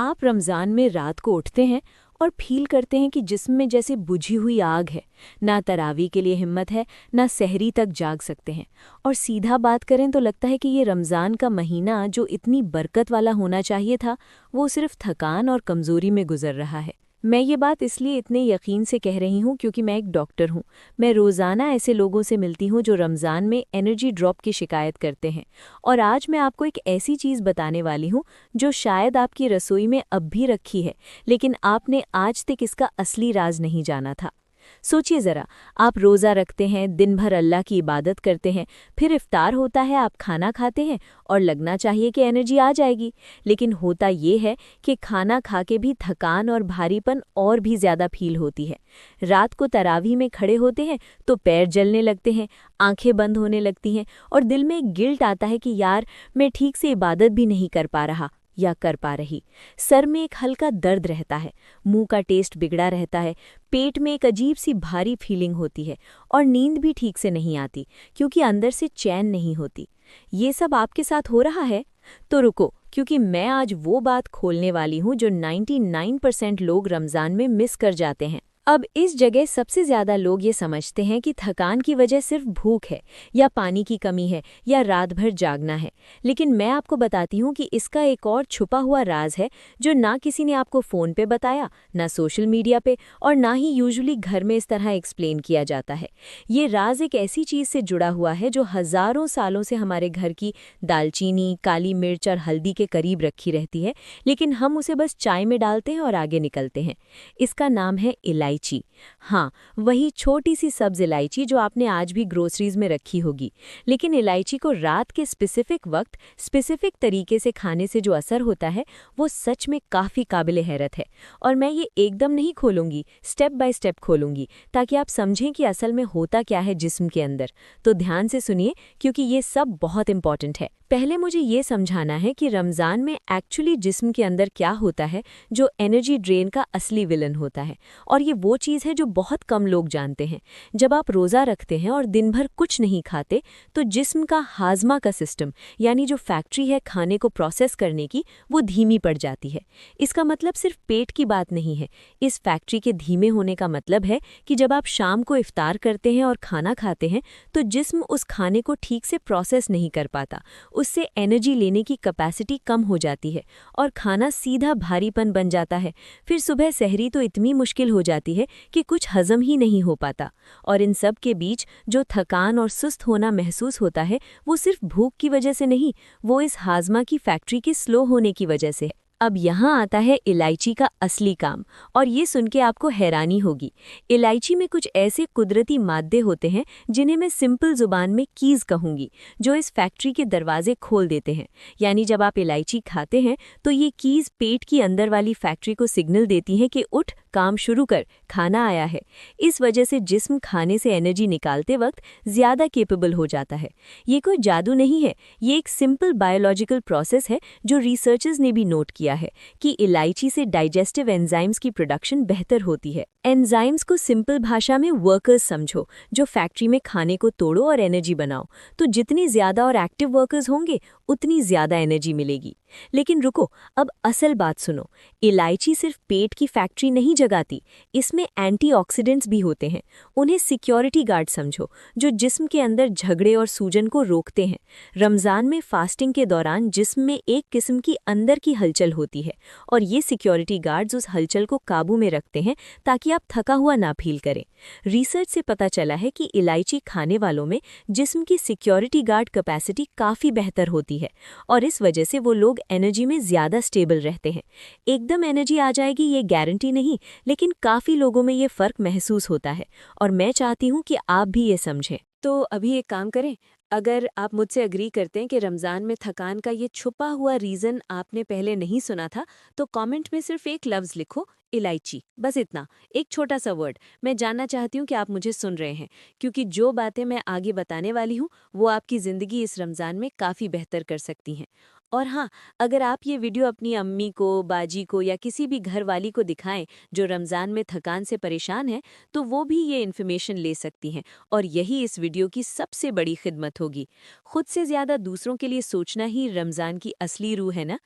आप रमज़ान में रात को उठते हैं और फील करते हैं कि जिस्म में जैसे बुझी हुई आग है। ना तरावी के लिए हिम्मत है, ना सहरी तक जाग सकते हैं। और सीधा बात करें तो लगता है कि ये रमज़ान का महीना जो इतनी बरकत वाला होना चाहिए था, वो सिर्फ थकान और कमज़ोरी में गुजर रहा है। मैं ये बात इसलिए इतने यकीन से कह रही हूँ क्योंकि मैं एक डॉक्टर हूँ। मैं रोज़ाना ऐसे लोगों से मिलती हूँ जो रमज़ान में एनर्जी ड्रॉप की शिकायत करते हैं। और आज मैं आपको एक ऐसी चीज़ बताने वाली हूँ जो शायद आपकी रसोई में अब भी रखी है, लेकिन आपने आज तक इसका असली राज नहीं जाना था। सोचिए ज़रा, आप रोज़ा रखते हैं, दिन भर अल्लाह की इबादत करते हैं, फिर इफ्तार होता है, आप खाना खाते हैं और लगना चाहिए कि एनर्जी आ जाएगी। लेकिन होता ये है कि खाना खा के भी थकान और भारीपन और भी ज़्यादा फील होती है। रात को तरावी में खड़े होते हैं तो पैर जलने लगते हैं, आंखें बंद होने लगती हैं और दिल में एक गिल्ट आता है कि यार, मैं ठीक से इबादत भी नहीं कर पा रहा या कर पा रही। सर में एक हल्का दर्द रहता है, मुंह का टेस्ट बिगड़ा रहता है, पेट में एक अजीब सी भारी फीलिंग होती है और नींद भी ठीक से नहीं आती क्योंकि अंदर से चैन नहीं होती। ये सब आपके साथ हो रहा है? तो रुको, क्योंकि मैं आज वो बात खोलने वाली हूँ जो 99% लोग रमज़ान में मिस कर जाते हैं। अब इस जगह सबसे ज़्यादा लोग ये समझते हैं कि थकान की वजह सिर्फ भूख है या पानी की कमी है या रात भर जागना है। लेकिन मैं आपको बताती हूँ कि इसका एक और छुपा हुआ राज है जो ना किसी ने आपको फ़ोन पे बताया, ना सोशल मीडिया पे, और ना ही यूजुअली घर में इस तरह एक्सप्लेन किया जाता है। ये राज एक ऐसी चीज़ से जुड़ा हुआ है जो हज़ारों सालों से हमारे घर की दालचीनी, काली मिर्च और हल्दी के करीब रखी रहती है, लेकिन हम उसे बस चाय में डालते हैं और आगे निकलते हैं। इसका नाम है इलायची। हाँ, वही छोटी सी सब्ज इलायची जो आपने आज भी ग्रोसरीज में रखी होगी। लेकिन इलायची को रात के स्पेसिफिक वक्त स्पेसिफिक तरीके से खाने से जो असर होता है, वो सच में काफ़ी काबिले हैरत है। और मैं ये एकदम नहीं खोलूंगी, स्टेप बाय स्टेप खोलूंगी ताकि आप समझें कि असल में होता क्या है जिस्म के अंदर। तो ध्यान से सुनिए क्योंकि ये सब बहुत इंपॉर्टेंट है। पहले मुझे ये समझाना है कि रमज़ान में एक्चुअली जिस्म के अंदर क्या होता है जो एनर्जी ड्रेन का असली विलन होता है। और ये वो चीज़ है जो बहुत कम लोग जानते हैं। जब आप रोज़ा रखते हैं और दिन भर कुछ नहीं खाते तो जिस्म का हाजमा का सिस्टम, यानी जो फैक्ट्री है खाने को प्रोसेस करने की, वो धीमी पड़ जाती है। इसका मतलब सिर्फ पेट की बात नहीं है। इस फैक्ट्री के धीमे होने का मतलब है कि जब आप शाम को इफ्तार करते हैं और खाना खाते हैं तो जिस्म उस खाने को ठीक से प्रोसेस नहीं कर पाता, उससे एनर्जी लेने की कैपेसिटी कम हो जाती है और खाना सीधा भारीपन बन जाता है। फिर सुबह सहरी तो इतनी मुश्किल हो जाती है कि कुछ हजम ही नहीं हो पाता। और इन सब के बीच जो थकान और सुस्त होना महसूस होता है, वो सिर्फ भूख की वजह से नहीं, वो इस हाजमा की फैक्ट्री के स्लो होने की वजह से है। अब यहाँ आता है इलायची का असली काम, और ये सुन के आपको हैरानी होगी। इलायची में कुछ ऐसे कुदरती मादे होते हैं जिन्हें मैं सिंपल जुबान में कीज़ कहूँगी, जो इस फैक्ट्री के दरवाजे खोल देते हैं। यानी जब आप इलायची खाते हैं तो ये कीज़ पेट की अंदर वाली फैक्ट्री को सिग्नल देती हैं कि उठ, काम शुरू कर, खाना आया है। इस वजह से जिस्म खाने से एनर्जी निकालते वक्त ज़्यादा केपेबल हो जाता है। ये कोई जादू नहीं है, ये एक सिंपल बायोलॉजिकल प्रोसेस है जो रिसर्चर्स ने भी नोट किया है कि इलायची से डाइजेस्टिव एंजाइम्स की प्रोडक्शन बेहतर होती है। एंजाइम्स को सिंपल भाषा में वर्कर्स समझो, जो फैक्ट्री में खाने को तोड़ो और एनर्जी बनाओ। तो जितनी ज़्यादा और एक्टिव वर्कर्स होंगे, उतनी ज़्यादा एनर्जी मिलेगी। लेकिन रुको, अब असल बात सुनो। इलायची सिर्फ पेट की फैक्ट्री नहीं जगाती, इसमें एंटीऑक्सीडेंट्स भी होते हैं। उन्हें सिक्योरिटी गार्ड समझो, जो जिस्म के अंदर झगड़े और सूजन को रोकते हैं। रमज़ान में फास्टिंग के दौरान जिस्म में एक किस्म की अंदर की हलचल होती है और ये सिक्योरिटी गार्ड्स उस हलचल को काबू में रखते हैं ताकि आप थका हुआ ना फील करें। रिसर्च से पता चला है कि इलायची खाने वालों में जिस्म की सिक्योरिटी गार्ड कैपेसिटी काफ़ी बेहतर होती है और इस वजह से वो लोग एनर्जी में ज़्यादा स्टेबल रहते हैं। एकदम एनर्जी आ जाएगी ये गारंटी नहीं, लेकिन काफ़ी लोगों में ये फ़र्क महसूस होता है और मैं चाहती हूँ कि आप भी ये समझें। तो अभी एक काम करें, अगर आप मुझसे एग्री करते हैं कि रमज़ान में थकान का ये छुपा हुआ रीज़न आपने पहले नहीं सुना था, तो कमेंट में सिर्फ एक लफ्ज़ लिखो, इलायची। बस इतना, एक छोटा सा वर्ड। मैं जानना चाहती हूँ कि आप मुझे सुन रहे हैं, क्योंकि जो बातें मैं आगे बताने वाली हूँ वो आपकी ज़िंदगी इस रमज़ान में काफ़ी बेहतर कर सकती हैं। और हाँ, अगर आप ये वीडियो अपनी अम्मी को, बाजी को या किसी भी घर वाली को दिखाएं जो रमज़ान में थकान से परेशान है, तो वो भी ये इन्फॉर्मेशन ले सकती हैं और यही इस वीडियो की सबसे बड़ी खिदमत होगी। खुद से ज़्यादा दूसरों के लिए सोचना ही रमज़ान की असली रूह है ना।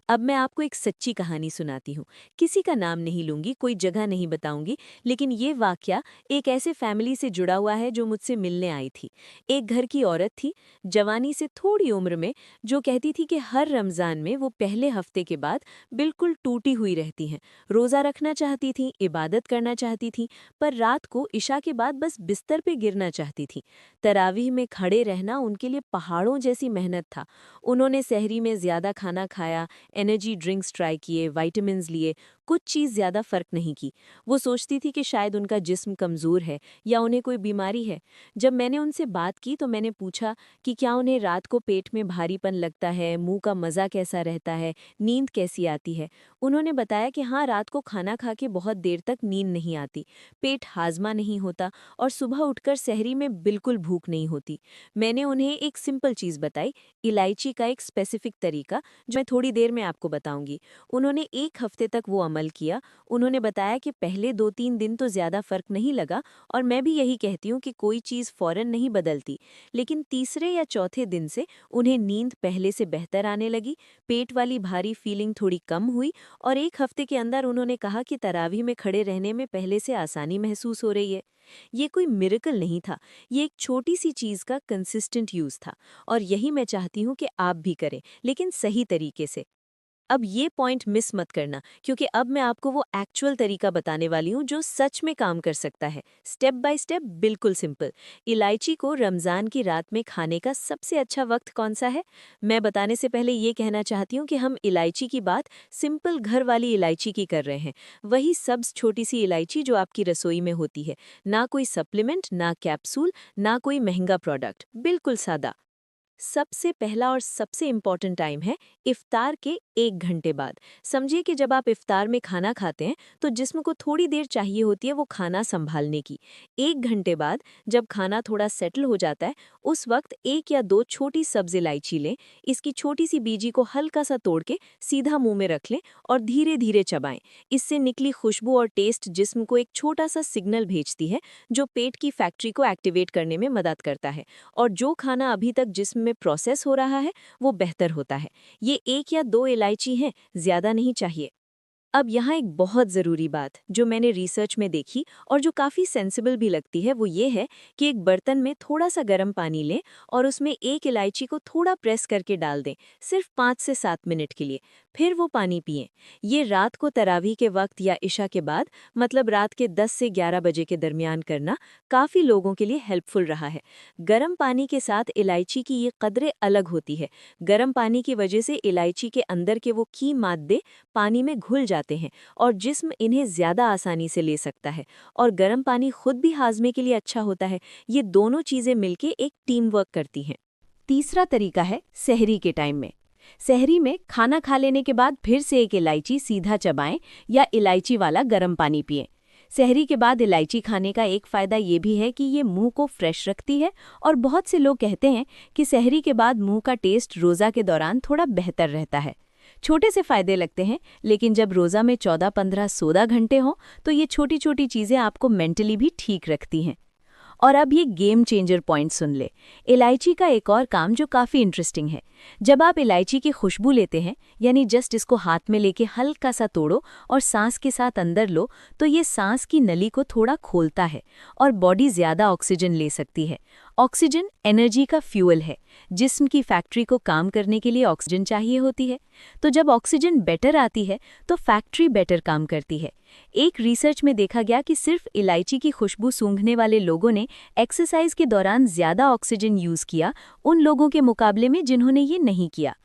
अब मैं आपको एक सच्ची कहानी सुनाती हूँ। किसी का नाम नहीं लूंगी, कोई जगह नहीं बताऊंगी, लेकिन ये वाकया एक ऐसे फैमिली से जुड़ा हुआ है जो मुझसे मिलने आई थी। एक घर की औरत थी, जवानी से थोड़ी उम्र में, जो कहती थी कि हर रमज़ान में वो पहले हफ्ते के बाद बिल्कुल टूटी हुई रहती हैं। रोज़ा रखना चाहती थी, इबादत करना चाहती थी, पर रात को इशा के बाद बस बिस्तर पे गिरना चाहती थी। तरावीह में खड़े रहना उनके लिए पहाड़ों जैसी मेहनत था। उन्होंने सहरी में ज़्यादा खाना खाया, एनर्जी ड्रिंक्स ट्राई किए, विटामिन्स लिए, कुछ चीज़ ज़्यादा फ़र्क नहीं की। वो सोचती थी कि शायद उनका जिस्म कमज़ोर है या उन्हें कोई बीमारी है। जब मैंने उनसे बात की तो मैंने पूछा कि क्या उन्हें रात को पेट में भारीपन लगता है, मुंह का मज़ा कैसा रहता है, नींद कैसी आती है। उन्होंने बताया कि हाँ, रात को खाना खा के बहुत देर तक नींद नहीं आती, पेट हाजमा नहीं होता और सुबह उठकर सहरी में बिल्कुल भूख नहीं होती। मैंने उन्हें एक सिंपल चीज़ बताई, इलायची का एक स्पेसिफिक तरीका, जो मैं थोड़ी देर में आपको बताऊंगी। उन्होंने 1 हफ्ते तक वो अमल किया। उन्होंने बताया कि पहले 2-3 दिन तो ज़्यादा फर्क नहीं लगा, और मैं भी यही कहती हूँ कि कोई चीज़ फ़ौरन नहीं बदलती, लेकिन तीसरे या चौथे दिन से उन्हें नींद पहले से बेहतर आने लगी, पेट वाली भारी फीलिंग थोड़ी कम हुई, और 1 हफ्ते के अंदर उन्होंने कहा कि तरावी में खड़े रहने में पहले से आसानी महसूस हो रही है। ये कोई मिरेकल नहीं था, ये एक छोटी सी चीज़ का कंसिस्टेंट यूज़ था, और यही मैं चाहती हूँ कि आप भी करें, लेकिन सही तरीके से। अब ये पॉइंट मिस मत करना, क्योंकि अब मैं आपको वो एक्चुअल तरीका बताने वाली हूँ जो सच में काम कर सकता है, स्टेप बाय स्टेप, बिल्कुल सिंपल। इलायची को रमज़ान की रात में खाने का सबसे अच्छा वक्त कौन सा है? मैं बताने से पहले ये कहना चाहती हूँ कि हम इलायची की बात सिंपल घर वाली इलायची की कर रहे हैं, वही सब्ज छोटी सी इलायची जो आपकी रसोई में होती है। ना कोई सप्लीमेंट, ना कैप्सूल, ना कोई महंगा प्रोडक्ट, बिल्कुल सादा। सबसे पहला और सबसे इम्पॉर्टेंट टाइम है इफ्तार के 1 घंटे बाद। समझिए कि जब आप इफ्तार में खाना खाते हैं तो जिस्म को थोड़ी देर चाहिए होती है वो खाना संभालने की। 1 घंटे बाद जब खाना थोड़ा सेटल हो जाता है, उस वक्त 1 या 2 छोटी सब्ज इलायची लें। इसकी छोटी सी बीजी को हल्का सा तोड़ के सीधा मुंह में रख लें और धीरे धीरे चबाएं। इससे निकली खुशबू और टेस्ट जिस्म को एक छोटा सा सिग्नल भेजती है, जो पेट की फैक्ट्री को एक्टिवेट करने में मदद करता है, और जो खाना अभी तक जिस्म में प्रोसेस हो रहा है वो बेहतर होता है। ये 1 या 2 इलायची हैं, ज्यादा नहीं चाहिए। अब यहाँ एक बहुत ज़रूरी बात जो मैंने रिसर्च में देखी और जो काफ़ी सेंसिबल भी लगती है, वो ये है कि एक बर्तन में थोड़ा सा गर्म पानी लें और उसमें एक इलायची को थोड़ा प्रेस करके डाल दें, सिर्फ 5 से 7 मिनट के लिए। फिर वो पानी पिएं। ये रात को तरावी के वक्त या इशा के बाद, मतलब रात के 10 से 11 बजे के दरमियान करना काफ़ी लोगों के लिए हेल्पफुल रहा है। गर्म पानी के साथ इलायची की ये कदरें अलग होती है। गर्म पानी की वजह से इलायची के अंदर के वो की मादे पानी में घुल जाते हैं और जिस्म इन्हें ज़्यादा आसानी से ले सकता है, और गर्म पानी खुद भी हाजमे के लिए अच्छा होता है। ये दोनों चीज़ें मिलके एक टीम वर्क करती हैं। तीसरा तरीका है सहरी के टाइम में। सहरी में खाना खा लेने के बाद फिर से एक इलायची सीधा चबाएं या इलायची वाला गर्म पानी पिएं। सहरी के बाद इलायची खाने का एक फ़ायदा ये भी है कि ये मुंह को फ्रेश रखती है, और बहुत से लोग कहते हैं कि सहरी के बाद मुंह का टेस्ट रोज़ा के दौरान थोड़ा बेहतर रहता है। छोटे से फायदे लगते हैं, लेकिन जब रोज़ा में 14, 15, 16 घंटे हों तो ये छोटी छोटी चीज़ें आपको मेंटली भी ठीक रखती हैं। और अब ये गेम चेंजर पॉइंट सुन ले। इलायची का एक और काम जो काफ़ी इंटरेस्टिंग है, जब आप इलायची की खुशबू लेते हैं, यानी जस्ट इसको हाथ में लेके हल्का सा तोड़ो और सांस के साथ अंदर लो, तो ये सांस की नली को थोड़ा खोलता है और बॉडी ज़्यादा ऑक्सीजन ले सकती है। ऑक्सीजन एनर्जी का फ्यूल है। जिस्म की फैक्ट्री को काम करने के लिए ऑक्सीजन चाहिए होती है, तो जब ऑक्सीजन बेटर आती है तो फैक्ट्री बेटर काम करती है। एक रिसर्च में देखा गया कि सिर्फ इलायची की खुशबू सूंघने वाले लोगों ने एक्सरसाइज के दौरान ज़्यादा ऑक्सीजन यूज़ किया उन लोगों के मुकाबले में जिन्होंने ये नहीं किया।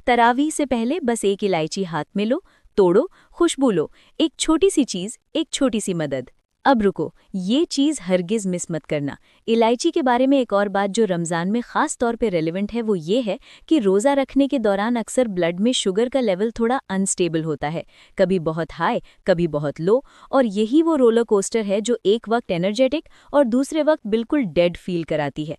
तरावीह से पहले बस एक इलायची हाथ में लो, तोड़ो, खुशबू लो, एक छोटी सी चीज़, एक छोटी सी मदद। अब रुको, ये चीज़ हरगिज़ मिस मत करना। इलायची के बारे में एक और बात जो रमज़ान में ख़ास तौर पे रेलेवेंट है, वो ये है कि रोज़ा रखने के दौरान अक्सर ब्लड में शुगर का लेवल थोड़ा अनस्टेबल होता है, कभी बहुत हाई, कभी बहुत लो, और यही वो रोलर कोस्टर है जो एक वक्त एनर्जेटिक और दूसरे वक्त बिल्कुल डेड फील कराती है।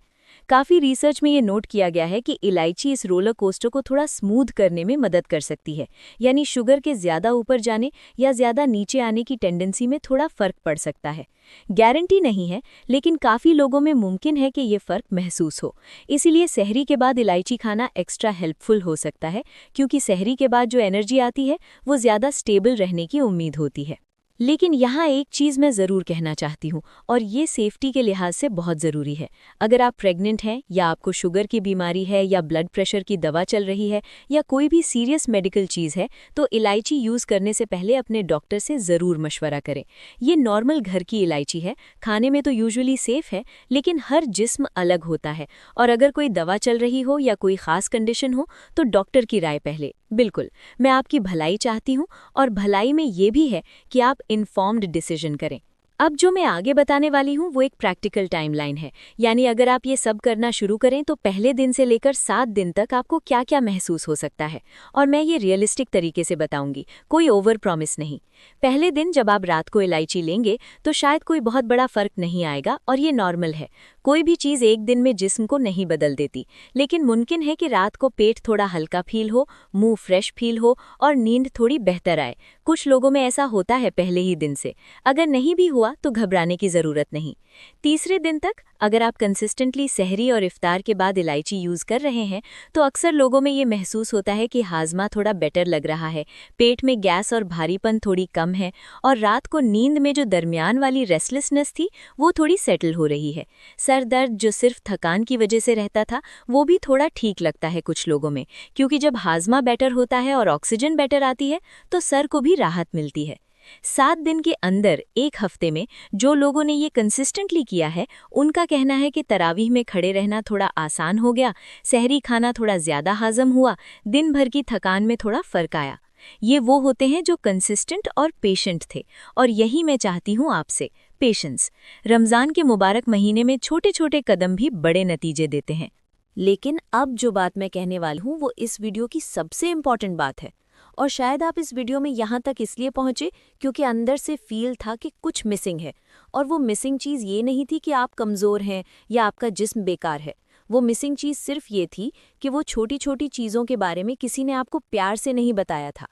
काफ़ी रिसर्च में ये नोट किया गया है कि इलायची इस रोलर कोस्टर को थोड़ा स्मूथ करने में मदद कर सकती है, यानी शुगर के ज़्यादा ऊपर जाने या ज़्यादा नीचे आने की टेंडेंसी में थोड़ा फ़र्क पड़ सकता है। गारंटी नहीं है, लेकिन काफ़ी लोगों में मुमकिन है कि ये फ़र्क महसूस हो। इसीलिए सहरी के बाद इलायची खाना एक्स्ट्रा हेल्पफुल हो सकता है, क्योंकि सहरी के बाद जो एनर्जी आती है वो ज़्यादा स्टेबल रहने की उम्मीद होती है। लेकिन यहाँ एक चीज़ मैं ज़रूर कहना चाहती हूँ, और ये सेफ्टी के लिहाज से बहुत ज़रूरी है। अगर आप प्रेग्नेंट हैं या आपको शुगर की बीमारी है या ब्लड प्रेशर की दवा चल रही है या कोई भी सीरियस मेडिकल चीज़ है, तो इलायची यूज़ करने से पहले अपने डॉक्टर से ज़रूर मशवरा करें। ये नॉर्मल घर की इलायची है, खाने में तो यूजुअली सेफ़ है, लेकिन हर जिस्म अलग होता है, और अगर कोई दवा चल रही हो या कोई ख़ास कंडीशन हो तो डॉक्टर की राय पहले। बिल्कुल, मैं आपकी भलाई चाहती हूँ, और भलाई में ये भी है कि आप इन्फॉर्म्ड डिसीजन करें। अब जो मैं आगे बताने वाली हूँ वो एक प्रैक्टिकल टाइमलाइन है, यानी अगर आप ये सब करना शुरू करें तो पहले दिन से लेकर 7 दिन तक आपको क्या क्या महसूस हो सकता है, और मैं ये रियलिस्टिक तरीके से बताऊंगी, कोई ओवर प्रॉमिस नहीं। पहले दिन जब आप रात को इलायची लेंगे तो शायद कोई बहुत बड़ा फर्क नहीं आएगा, और ये नॉर्मल है। कोई भी चीज़ एक दिन में जिस्म को नहीं बदल देती, लेकिन मुमकिन है कि रात को पेट थोड़ा हल्का फील हो, मुंह फ्रेश फील हो और नींद थोड़ी बेहतर आए। कुछ लोगों में ऐसा होता है पहले ही दिन से। अगर नहीं भी हुआ तो घबराने की ज़रूरत नहीं। तीसरे दिन तक अगर आप कंसिस्टेंटली सहरी और इफ्तार के बाद इलायची यूज़ कर रहे हैं तो अक्सर लोगों में ये महसूस होता है कि हाजमा थोड़ा बेटर लग रहा है, पेट में गैस और भारीपन थोड़ी कम है, और रात को नींद में जो दरमियान वाली रेस्टलेसनेस थी वो थोड़ी सेटल हो रही है। सर दर्द जो सिर्फ थकान की वजह से रहता था वो भी थोड़ा ठीक लगता है कुछ लोगों में, क्योंकि जब हाजमा बेटर होता है और ऑक्सीजन बेटर आती है तो सर को भी राहत मिलती है। 7 दिन के अंदर एक हफ्ते में जो लोगों ने ये कंसिस्टेंटली किया है उनका कहना है कि तरावीह में खड़े रहना थोड़ा आसान हो गया, सहरी खाना थोड़ा ज़्यादा हाजम हुआ, दिन भर की थकान में थोड़ा फ़र्क आया। ये वो होते हैं जो कंसिस्टेंट और पेशेंट थे, और यही मैं चाहती हूँ आपसे, पेशेंस। रमज़ान के मुबारक महीने में छोटे छोटे कदम भी बड़े नतीजे देते हैं। लेकिन अब जो बात मैं कहने वाली हूँ वो इस वीडियो की सबसे इम्पॉर्टेंट बात है, और शायद आप इस वीडियो में यहाँ तक इसलिए पहुँचे क्योंकि अंदर से फील था कि कुछ मिसिंग है, और वो मिसिंग चीज़ ये नहीं थी कि आप कमज़ोर हैं या आपका जिस्म बेकार है। वो मिसिंग चीज़ सिर्फ ये थी कि वो छोटी छोटी चीज़ों के बारे में किसी ने आपको प्यार से नहीं बताया था।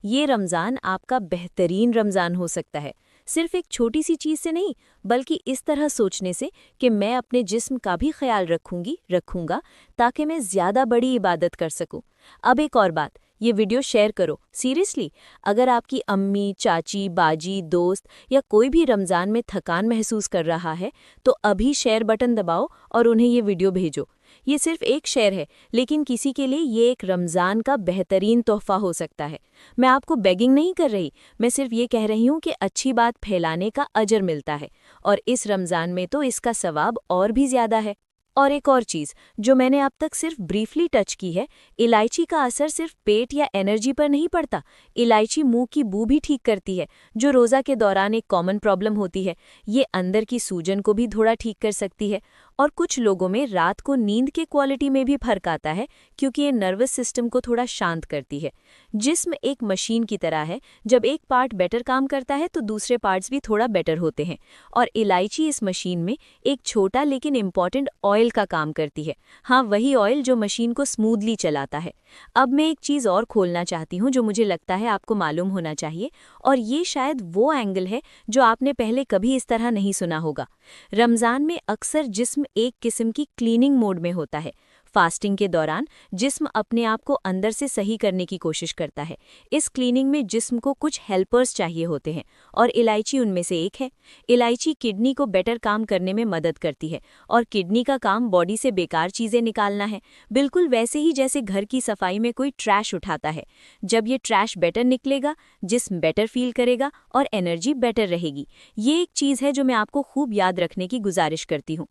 ये रमज़ान आपका बेहतरीन रमज़ान हो सकता है, सिर्फ एक छोटी सी चीज़ से नहीं, बल्कि इस तरह सोचने से कि मैं अपने जिस्म का भी ख्याल रखूंगा ताकि मैं ज़्यादा बड़ी इबादत कर सकूं। अब एक और बात, ये वीडियो शेयर करो, सीरियसली। अगर आपकी अम्मी, चाची, बाजी, दोस्त या कोई भी रमज़ान में थकान महसूस कर रहा है तो अभी शेयर बटन दबाओ और उन्हें ये वीडियो भेजो। ये सिर्फ एक शेयर है, लेकिन किसी के लिए ये एक रमज़ान का बेहतरीन तोहफा हो सकता है। मैं आपको बेगिंग नहीं कर रही, मैं सिर्फ ये कह रही हूँ कि अच्छी बात फैलाने का अजर मिलता है, और इस रमज़ान में तो इसका सवाब और भी ज़्यादा है। और एक और चीज़ जो मैंने अब तक सिर्फ ब्रीफली टच की है, इलायची का असर सिर्फ पेट या एनर्जी पर नहीं पड़ता। इलायची मुंह की बू भी ठीक करती है, जो रोज़ा के दौरान एक कॉमन प्रॉब्लम होती है। ये अंदर की सूजन को भी थोड़ा ठीक कर सकती है, और कुछ लोगों में रात को नींद के क्वालिटी में भी फर्क आता है, क्योंकि ये नर्वस सिस्टम को थोड़ा शांत करती है। जिस्म एक मशीन की तरह है, जब एक पार्ट बेटर काम करता है तो दूसरे पार्ट्स भी थोड़ा बेटर होते हैं, और इलायची इस मशीन में एक छोटा लेकिन इम्पॉर्टेंट ऑयल का काम करती है। हाँ, वही ऑयल जो मशीन को स्मूथली चलाता है। अब मैं एक चीज़ और खोलना चाहती हूँ जो मुझे लगता है आपको मालूम होना चाहिए, और ये शायद वो एंगल है जो आपने पहले कभी इस तरह नहीं सुना होगा। रमज़ान में अक्सर जिस्म एक किस्म की क्लीनिंग मोड में होता है। फास्टिंग के दौरान जिस्म अपने आप को अंदर से सही करने की कोशिश करता है। इस क्लीनिंग में जिस्म को कुछ हेल्पर्स चाहिए होते हैं, और इलायची उनमें से एक है। इलायची किडनी को बेटर काम करने में मदद करती है, और किडनी का काम बॉडी से बेकार चीज़ें निकालना है, बिल्कुल वैसे ही जैसे घर की सफाई में कोई ट्रैश उठाता है। जब ये ट्रैश बेटर निकलेगा, जिस्म बेटर फील करेगा और एनर्जी बेटर रहेगी। ये एक चीज़ है जो मैं आपको खूब याद रखने की गुजारिश करती हूँ।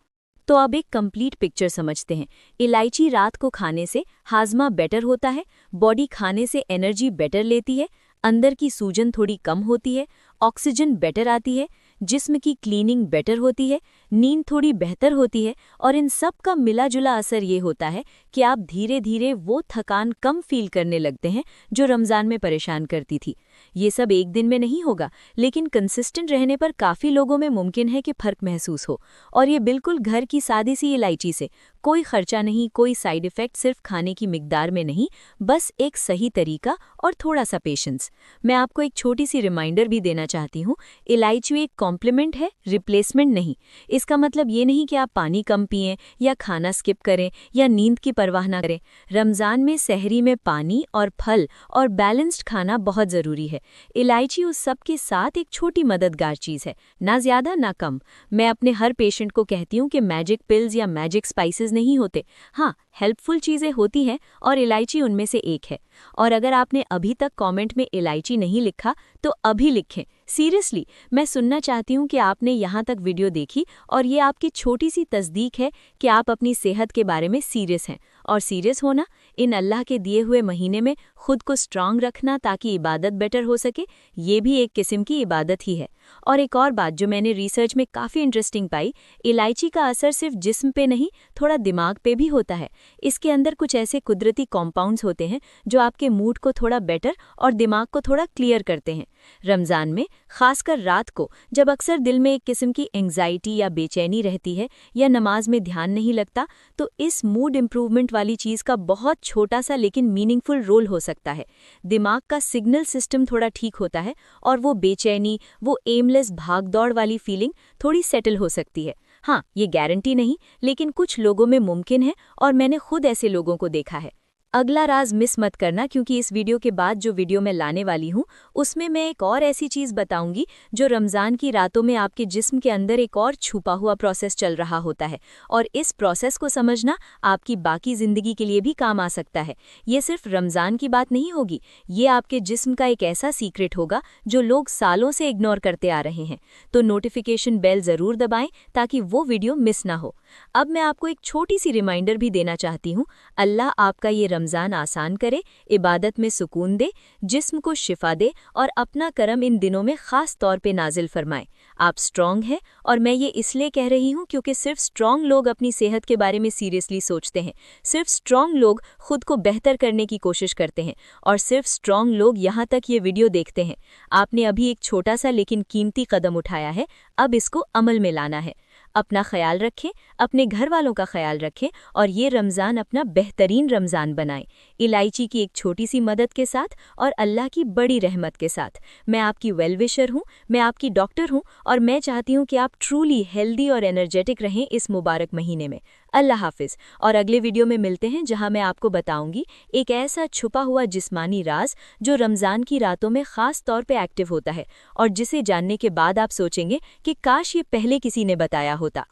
तो अब एक कंप्लीट पिक्चर समझते हैं। इलायची रात को खाने से हाजमा बेटर होता है, बॉडी खाने से एनर्जी बेटर लेती है, अंदर की सूजन थोड़ी कम होती है, ऑक्सीजन बेटर आती है, जिस्म की क्लीनिंग बेटर होती है, नींद थोड़ी बेहतर होती है और इन सब का मिला जुला असर ये होता है कि आप धीरे धीरे वो थकान कम फील करने लगते हैं जो रमज़ान में परेशान करती थी। ये सब एक दिन में नहीं होगा, लेकिन कंसिस्टेंट रहने पर काफ़ी लोगों में मुमकिन है कि फ़र्क महसूस हो। और ये बिल्कुल घर की सादी सी इलायची से, कोई खर्चा नहीं, कोई साइड इफ़ेक्ट, सिर्फ खाने की मिकदार में नहीं, बस एक सही तरीका और थोड़ा सा पेशेंस। मैं आपको एक छोटी सी रिमाइंडर भी देना चाहती हूँ, इलायची एक कॉम्प्लीमेंट है, रिप्लेसमेंट नहीं। इसका मतलब ये नहीं कि आप पानी कम पिएं या खाना स्किप करें या नींद की परवाह ना करें। रमज़ान में सहरी में पानी और फल और बैलेंस्ड खाना बहुत ज़रूरी है। इलायची उस सब के साथ एक छोटी मददगार चीज़ है, ना ज़्यादा ना कम। मैं अपने हर पेशेंट को कहती हूँ कि मैजिक पिल्स या मैजिक स्पाइसेस नहीं होते। हाँ, हेल्पफुल चीज़ें होती हैं और इलायची उनमें से एक है। और अगर आपने अभी तक कमेंट में इलायची नहीं लिखा तो अभी लिखें। सीरियसली, मैं सुनना चाहती हूँ कि आपने यहाँ तक वीडियो देखी और ये आपकी छोटी सी तस्दीक है कि आप अपनी सेहत के बारे में सीरियस हैं। और सीरियस होना, इन अल्लाह के दिए हुए महीने में खुद को स्ट्रांग रखना ताकि इबादत बेटर हो सके, ये भी एक किस्म की इबादत ही है। और एक और बात जो मैंने रिसर्च में काफ़ी इंटरेस्टिंग पाई, इलायची का असर सिर्फ जिस्म पे नहीं, थोड़ा दिमाग पे भी होता है। इसके अंदर कुछ ऐसे कुदरती कॉम्पाउंड्स होते हैं जो आपके मूड को थोड़ा बेटर और दिमाग को थोड़ा क्लियर करते हैं। रमज़ान में खासकर रात को, जब अक्सर दिल में एक किस्म की एंग्जाइटी या बेचैनी रहती है या नमाज में ध्यान नहीं लगता, तो इस मूड इंप्रूवमेंट वाली चीज़ का बहुत छोटा सा लेकिन मीनिंगफुल रोल हो सकता है। दिमाग का सिग्नल सिस्टम थोड़ा ठीक होता है और वो बेचैनी, वो एमलेस भागदौड़ वाली फीलिंग थोड़ी सेटल हो सकती है। हाँ, ये गारंटी नहीं, लेकिन कुछ लोगों में मुमकिन है और मैंने खुद ऐसे लोगों को देखा है। अगला राज मिस मत करना, क्योंकि इस वीडियो के बाद जो वीडियो मैं लाने वाली हूँ उसमें मैं एक और ऐसी चीज़ बताऊंगी जो रमज़ान की रातों में आपके जिस्म के अंदर एक और छुपा हुआ प्रोसेस चल रहा होता है, और इस प्रोसेस को समझना आपकी बाकी ज़िंदगी के लिए भी काम आ सकता है। ये सिर्फ रमज़ान की बात नहीं होगी, ये आपके जिस्म का एक ऐसा सीक्रेट होगा जो लोग सालों से इग्नोर करते आ रहे हैं। तो नोटिफिकेशन बेल ज़रूर दबाएं ताकि वो वीडियो मिस ना हो। अब मैं आपको एक छोटी सी रिमाइंडर भी देना चाहती हूँ। अल्लाह आपका ये रमज़ान आसान करे, इबादत में सुकून दे, जिस्म को शिफा दे और अपना करम इन दिनों में ख़ास तौर पे नाजिल फरमाए। आप स्ट्रॉन्ग हैं, और मैं ये इसलिए कह रही हूँ क्योंकि सिर्फ स्ट्रॉन्ग लोग अपनी सेहत के बारे में सीरियसली सोचते हैं, सिर्फ स्ट्रॉन्ग लोग खुद को बेहतर करने की कोशिश करते हैं, और सिर्फ स्ट्रॉन्ग लोग यहाँ तक ये वीडियो देखते हैं। आपने अभी एक छोटा सा लेकिन कीमती कदम उठाया है, अब इसको अमल में लाना है। अपना ख्याल रखें, अपने घर वालों का ख्याल रखें और ये रमज़ान अपना बेहतरीन रमज़ान बनाएं, इलायची की एक छोटी सी मदद के साथ और अल्लाह की बड़ी रहमत के साथ। मैं आपकी वेल विशर हूँ, मैं आपकी डॉक्टर हूँ, और मैं चाहती हूँ कि आप ट्रूली हेल्दी और एनर्जेटिक रहें इस मुबारक महीने में। अल्लाह हाफिज़। और अगले वीडियो में मिलते हैं जहाँ मैं आपको बताऊंगी एक ऐसा छुपा हुआ जिस्मानी राज जो रमज़ान की रातों में ख़ास तौर पे एक्टिव होता है और जिसे जानने के बाद आप सोचेंगे कि काश ये पहले किसी ने बताया होता।